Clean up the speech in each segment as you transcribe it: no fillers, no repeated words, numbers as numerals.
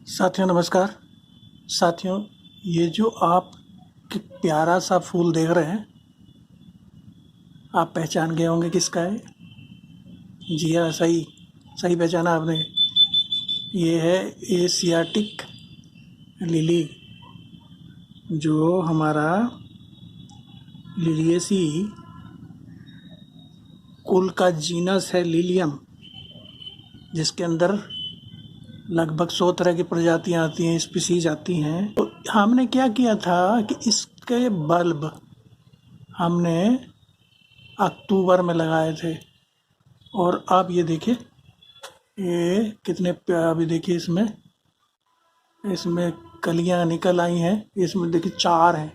साथियों नमस्कार। साथियों, ये जो आप प्यारा सा फूल देख रहे हैं, आप पहचान गए होंगे किसका है। जी हाँ, सही सही पहचाना आपने। ये है एशियाटिक लिली, जो हमारा लिलियेसी कुल का जीनस है लिलियम, जिसके अंदर लगभग 100 तरह की प्रजातियां आती हैं, स्पीसीज आती हैं। तो हमने क्या किया था कि इसके बल्ब हमने अक्टूबर में लगाए थे, और अब ये देखिए ये कितने अभी देखिए इसमें इसमें कलियां निकल आई हैं। इसमें देखिए 4 हैं,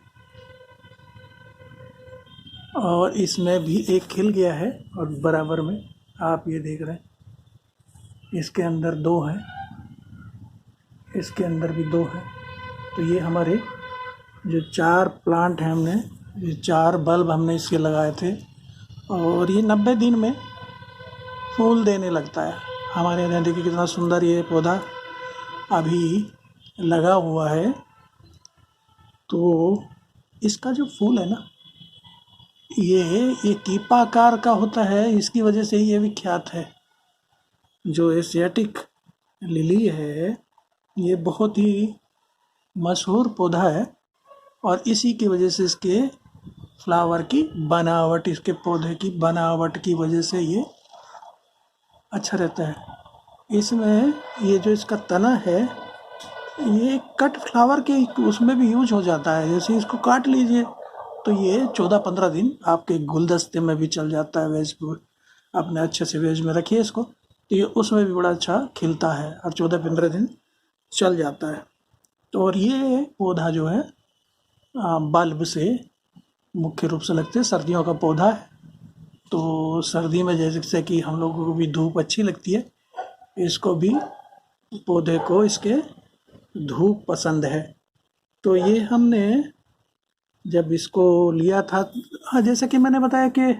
और इसमें भी एक खिल गया है, और बराबर में आप ये देख रहे हैं इसके अंदर 2 हैं, इसके अंदर भी 2 हैं। तो ये हमारे जो 4 प्लांट हैं, हमने ये 4 बल्ब हमने इसके लगाए थे, और ये 90 दिन में फूल देने लगता है। हमारे यहाँ देखिए कितना सुंदर ये पौधा अभी लगा हुआ है। तो इसका जो फूल है ना, ये कीपाकार का होता है, इसकी वजह से ये विख्यात है। जो एशियाटिक लिली है, ये बहुत ही मशहूर पौधा है, और इसी की वजह से इसके फ्लावर की बनावट, इसके पौधे की बनावट की वजह से ये अच्छा रहता है। इसमें ये जो इसका तना है, ये कट फ्लावर के उसमें भी यूज हो जाता है। जैसे इसको काट लीजिए तो ये 14-15 दिन आपके गुलदस्ते में भी चल जाता है। वेज अपने अच्छे से वेज में रखिए इसको, तो ये उसमें भी बड़ा अच्छा खिलता है, और 14-15 दिन चल जाता है। तो और ये पौधा जो है बल्ब से मुख्य रूप से लगते हैं, सर्दियों का पौधा है। तो सर्दी में जैसे कि हम लोगों को भी धूप अच्छी लगती है, इसको भी, पौधे को इसके धूप पसंद है। तो ये हमने जब इसको लिया था, हाँ, जैसे कि मैंने बताया कि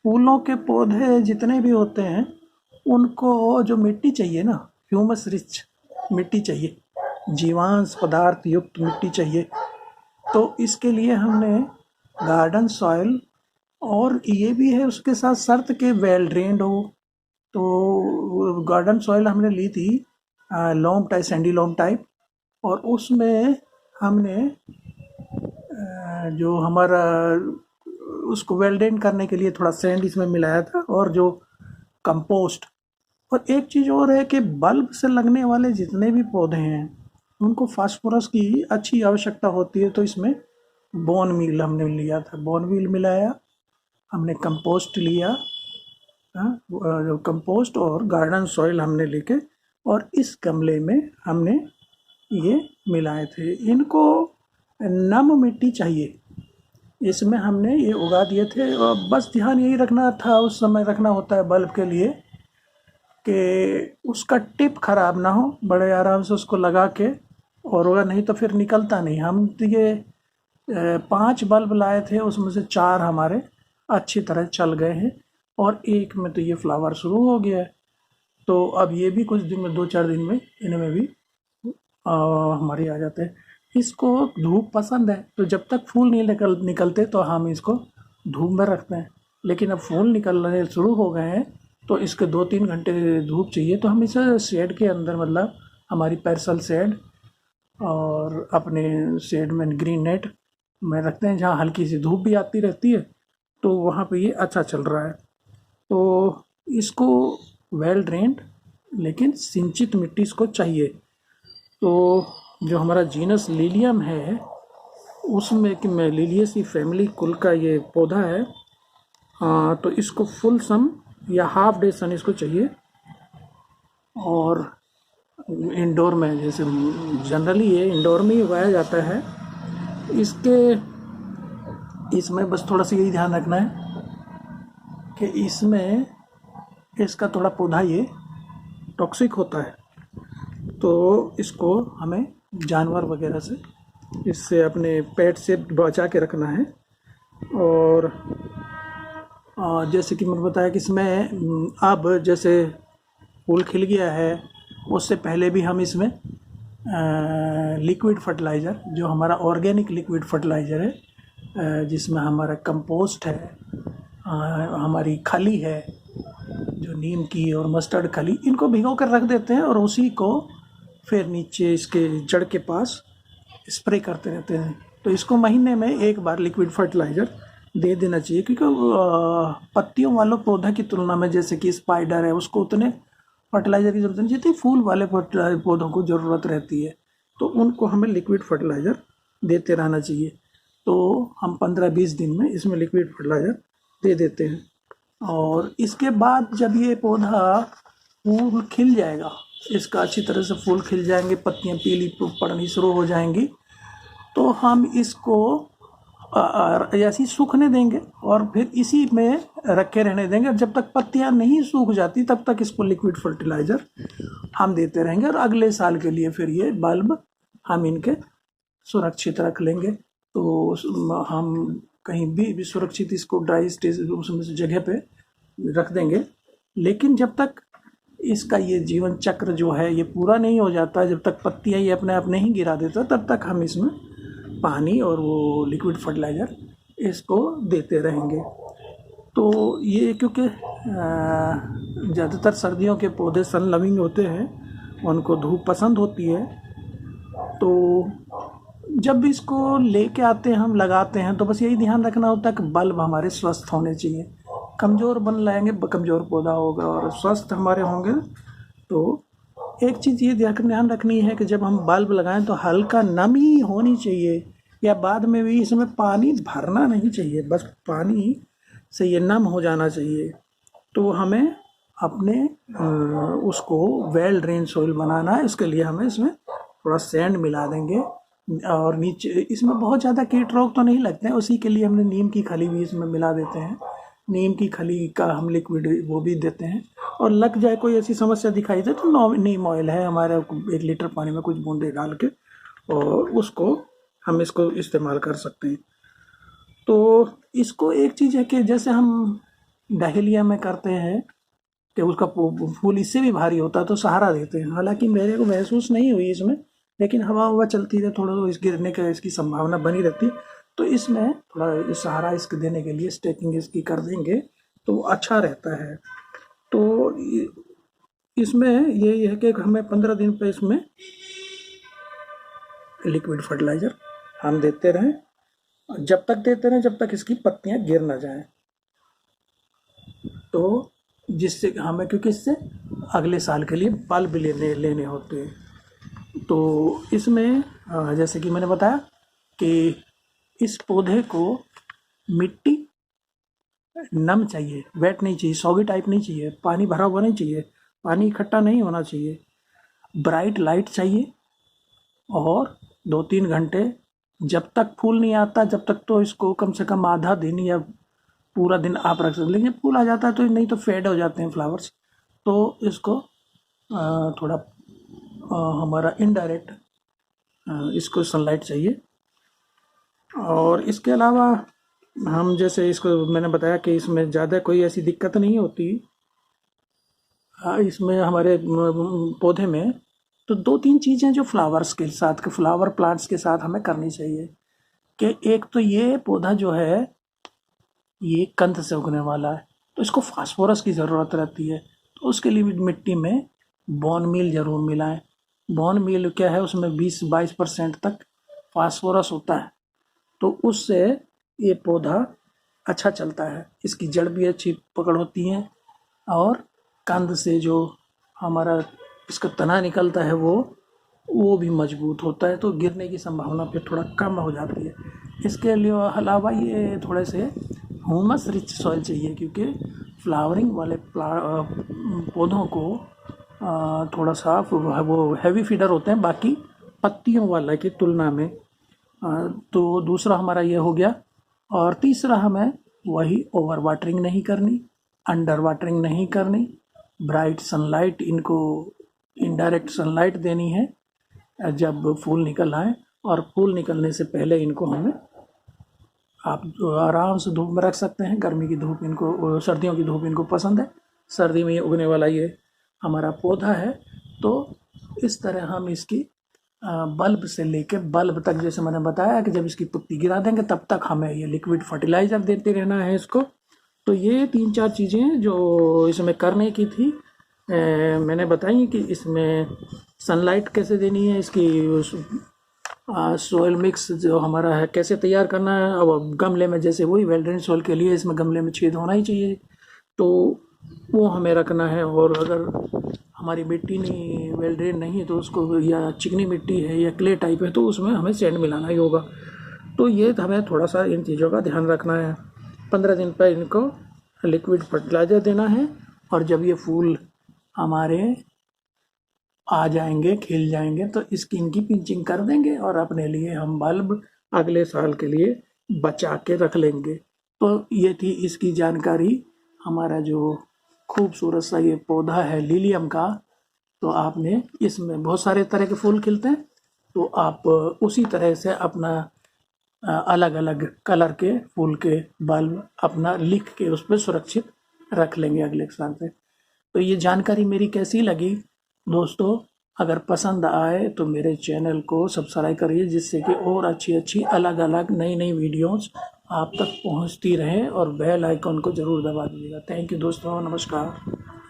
फूलों के पौधे जितने भी होते हैं, उनको जो मिट्टी चाहिए ना, ह्यूमस रिच मिट्टी चाहिए, जीवांश पदार्थ युक्त मिट्टी चाहिए। तो इसके लिए हमने गार्डन सॉइल, और ये भी है उसके साथ शर्त के वेल ड्रेन्ड हो। तो गार्डन सॉइल हमने ली थी लोम टाइप, सैंडी लोम टाइप, और उसमें हमने जो हमारा उसको वेल ड्रेन करने के लिए थोड़ा सैंड इसमें मिलाया था, और जो कंपोस्ट। और एक चीज़ और है कि बल्ब से लगने वाले जितने भी पौधे हैं, उनको फास्फोरस की अच्छी आवश्यकता होती है। तो इसमें बोन मील हमने लिया था, बोन मील मिलाया, हमने कंपोस्ट लिया, जो कंपोस्ट और गार्डन सॉइल हमने लेके, और इस गमले में हमने ये मिलाए थे। इनको नम मिट्टी चाहिए, इसमें हमने ये उगा दिए थे। और बस ध्यान यही रखना था, उस समय रखना होता है बल्ब के लिए, कि उसका टिप खराब ना हो, बड़े आराम से उसको लगा के और होगा, नहीं तो फिर निकलता नहीं। हम तो ये 5 बल्ब लाए थे, उसमें से 4 हमारे अच्छी तरह चल गए हैं, और एक में तो ये फ्लावर शुरू हो गया है। तो अब ये भी कुछ दिन में, 2-4 दिन में इनमें भी हमारे आ जाते हैं। इसको धूप पसंद है, तो जब तक फूल नहीं निकलते तो हम इसको धूप में रखते हैं। लेकिन अब फूल निकलने शुरू हो गए हैं, तो इसके 2-3 घंटे धूप चाहिए। तो हम इसे शेड के अंदर, मतलब हमारी पैरसल शेड, और अपने शेड में ग्रीन नेट में रखते हैं, जहाँ हल्की सी धूप भी आती रहती है। तो वहाँ पे ये अच्छा चल रहा है। तो इसको वेल ड्रेन्ड लेकिन सिंचित मिट्टी इसको चाहिए। तो जो हमारा जीनस लिलियम है, उसमें कि मैं लिलियेसी फैमिली कुल का ये पौधा है। तो इसको फुल सन या हाफ डे सन इसको चाहिए, और इंडोर में, जैसे जनरली ये इंडोर में ही उगाया जाता है। इसमें बस थोड़ा सा यही ध्यान रखना है कि इसमें इसका थोड़ा पौधा ये टॉक्सिक होता है, तो इसको हमें जानवर वगैरह से, इससे अपने पेट से बचा के रखना है। और जैसे कि मैंने बताया कि इसमें अब जैसे फूल खिल गया है, उससे पहले भी हम इसमें लिक्विड फर्टिलाइज़र, जो हमारा ऑर्गेनिक लिक्विड फर्टिलाइज़र है, जिसमें हमारा कंपोस्ट है, हमारी खली है जो नीम की और मस्टर्ड खली, इनको भिगो कर रख देते हैं और उसी को फिर नीचे इसके जड़ के पास स्प्रे करते रहते हैं। तो इसको महीने में एक बार लिक्विड फर्टिलाइज़र दे देना चाहिए, क्योंकि पत्तियों वालों पौधा की तुलना में, जैसे कि स्पाइडर है, उसको उतने फर्टिलाइज़र की ज़रूरत नहीं, जितनी फूल वाले पौधों को ज़रूरत रहती है, तो उनको हमें लिक्विड फर्टिलाइज़र देते रहना चाहिए। तो हम 15-20 दिन में इसमें लिक्विड फर्टिलाइज़र दे देते हैं। और इसके बाद जब ये पौधा फूल खिल जाएगा, इसका अच्छी तरह से फूल खिल जाएंगे, पत्तियां पीली पड़नी शुरू हो जाएंगी, तो हम इसको ऐसी सूखने देंगे और फिर इसी में रखे रहने देंगे। जब तक पत्तियां नहीं सूख जाती तब तक इसको लिक्विड फर्टिलाइज़र हम देते रहेंगे, और अगले साल के लिए फिर ये बल्ब हम इनके सुरक्षित रख लेंगे। तो हम कहीं भी सुरक्षित इसको ड्राई स्टेज उसमें से जगह पे रख देंगे। लेकिन जब तक इसका ये जीवन चक्र जो है ये पूरा नहीं हो जाता, जब तक पत्तियां ये अपने आप नहीं गिरा देता, तब तक हम इसमें पानी और वो लिक्विड फर्टिलाइज़र इसको देते रहेंगे। तो ये क्योंकि ज़्यादातर सर्दियों के पौधे सन लविंग होते हैं, उनको धूप पसंद होती है, तो जब भी इसको लेके आते हैं हम लगाते हैं, तो बस यही ध्यान रखना होता है कि बल्ब हमारे स्वस्थ होने चाहिए। कमज़ोर बन लाएंगे, कमज़ोर पौधा होगा, और स्वस्थ हमारे होंगे। तो एक चीज़ ये ध्यान रखनी है कि जब हम बल्ब लगाएं तो हल्का नमी होनी चाहिए, या बाद में भी इसमें पानी भरना नहीं चाहिए, बस पानी से ये नम हो जाना चाहिए। तो हमें अपने उसको वेल ड्रेन सोइल बनाना है। इसके लिए हमें इसमें थोड़ा सैंड मिला देंगे, और नीचे इसमें बहुत ज़्यादा कीट रोग तो नहीं लगते हैं, उसी के लिए हमने नीम की खली भी इसमें मिला देते हैं। नीम की खली का हम लिक्विड वो भी देते हैं, और लग जाए कोई ऐसी समस्या दिखाई दे तो नीम ऑयल है हमारे, 1 लीटर पानी में कुछ बूंदे डाल के, और उसको हम इसको इस्तेमाल कर सकते हैं। तो इसको एक चीज़ है कि जैसे हम डहेलिया में करते हैं कि उसका फूल इससे भी भारी होता है तो सहारा देते हैं, हालांकि मेरे को महसूस नहीं हुई इसमें, लेकिन हवा चलती है थोड़ा तो इस गिरने का इसकी संभावना बनी रहती है। तो इसमें थोड़ा सहारा इसके देने के लिए स्टेकिंग इसकी कर देंगे तो अच्छा रहता है। तो इसमें ये है कि हमें 15 दिन पे इसमें लिक्विड फर्टिलाइज़र हम देते रहें, जब तक देते रहें जब तक इसकी पत्तियां गिर ना जाएं। तो जिससे हमें, क्योंकि इससे अगले साल के लिए बल्ब लेने होते हैं। तो इसमें जैसे कि मैंने बताया कि इस पौधे को मिट्टी नम चाहिए, वेट नहीं चाहिए, सॉगी टाइप नहीं चाहिए, पानी भरा हुआ नहीं चाहिए, पानी इकट्ठा नहीं होना चाहिए, ब्राइट लाइट चाहिए, और 2-3 घंटे जब तक फूल नहीं आता जब तक तो इसको कम से कम आधा दिन या पूरा दिन आप रख सकते। लेकिन फूल आ जाता है तो नहीं तो फेड हो जाते हैं फ्लावर्स, तो इसको थोड़ा हमारा इनडायरेक्ट इसको सनलाइट चाहिए। और इसके अलावा हम जैसे इसको मैंने बताया कि इसमें ज़्यादा कोई ऐसी दिक्कत नहीं होती इसमें हमारे पौधे में। तो 2-3 चीज़ें जो फ्लावर्स के साथ, फ्लावर प्लांट्स के साथ हमें करनी चाहिए कि एक तो ये पौधा जो है ये कंद से उगने वाला है, तो इसको फास्फोरस की ज़रूरत रहती है। तो उसके लिए मिट्टी में बोन मील ज़रूर मिलाएं। बोन मील क्या है, उसमें 20-22% तक फास्फोरस होता है, तो उससे ये पौधा अच्छा चलता है, इसकी जड़ भी अच्छी पकड़ होती है, और कंद से जो हमारा इसका तना निकलता है वो भी मजबूत होता है, तो गिरने की संभावना फिर थोड़ा कम हो जाती है। इसके लिए अलावा ये थोड़े से ह्यूमस रिच सॉइल चाहिए, क्योंकि फ्लावरिंग वाले पौधों को थोड़ा सा वो हैवी फीडर होते हैं बाकी पत्तियों वाला की तुलना में। तो दूसरा हमारा ये हो गया। और तीसरा हमें वही ओवर वाटरिंग नहीं करनी, अंडर वाटरिंग नहीं करनी, ब्राइट सनलाइट, इनको इनडायरेक्ट सनलाइट देनी है जब फूल निकल आए, और फूल निकलने से पहले इनको हमें आप आराम से धूप में रख सकते हैं। गर्मी की धूप इनको, सर्दियों की धूप इनको पसंद है, सर्दी में ये उगने वाला ये हमारा पौधा है। तो इस तरह हम इसकी बल्ब से लेके बल्ब तक, जैसे मैंने बताया कि जब इसकी पुट्टी गिरा देंगे तब तक हमें ये लिक्विड फर्टिलाइज़र देते रहना है इसको। तो ये 3-4 चीज़ें जो इसमें करने की थी मैंने बताई कि इसमें सनलाइट कैसे देनी है, इसकी सोयल मिक्स जो हमारा है कैसे तैयार करना है। अब गमले में जैसे वही वेल ड्रेन सोइल के लिए इसमें गमले में छेद होना ही चाहिए, तो वो हमें रखना है। और अगर हमारी मिट्टी नहीं वेल ड्रेन नहीं है तो उसको, या चिकनी मिट्टी है या क्ले टाइप है, तो उसमें हमें सैंड मिलाना ही होगा। तो ये हमें थोड़ा सा इन चीज़ों का ध्यान रखना है। 15 दिन पर इनको लिक्विड फर्टिलाइज़र देना है, और जब ये फूल हमारे आ जाएंगे, खिल जाएंगे, तो इसकी इनकी पिंचिंग कर देंगे और अपने लिए हम बल्ब अगले साल के लिए बचा के रख लेंगे। तो ये थी इसकी जानकारी। हमारा जो खूबसूरत सा ये पौधा है लिलियम का, तो आपने इसमें बहुत सारे तरह के फूल खिलते हैं, तो आप उसी तरह से अपना अलग अलग कलर के फूल के बल्ब अपना लिख के उस पर सुरक्षित रख लेंगे अगले साल से। तो ये जानकारी मेरी कैसी लगी दोस्तों? अगर पसंद आए तो मेरे चैनल को सब्सक्राइब करिए, जिससे कि और अच्छी अच्छी अलग अलग नई नई वीडियोस आप तक पहुंचती रहें, और बेल आइकन को ज़रूर दबा दीजिएगा। थैंक यू दोस्तों, नमस्कार।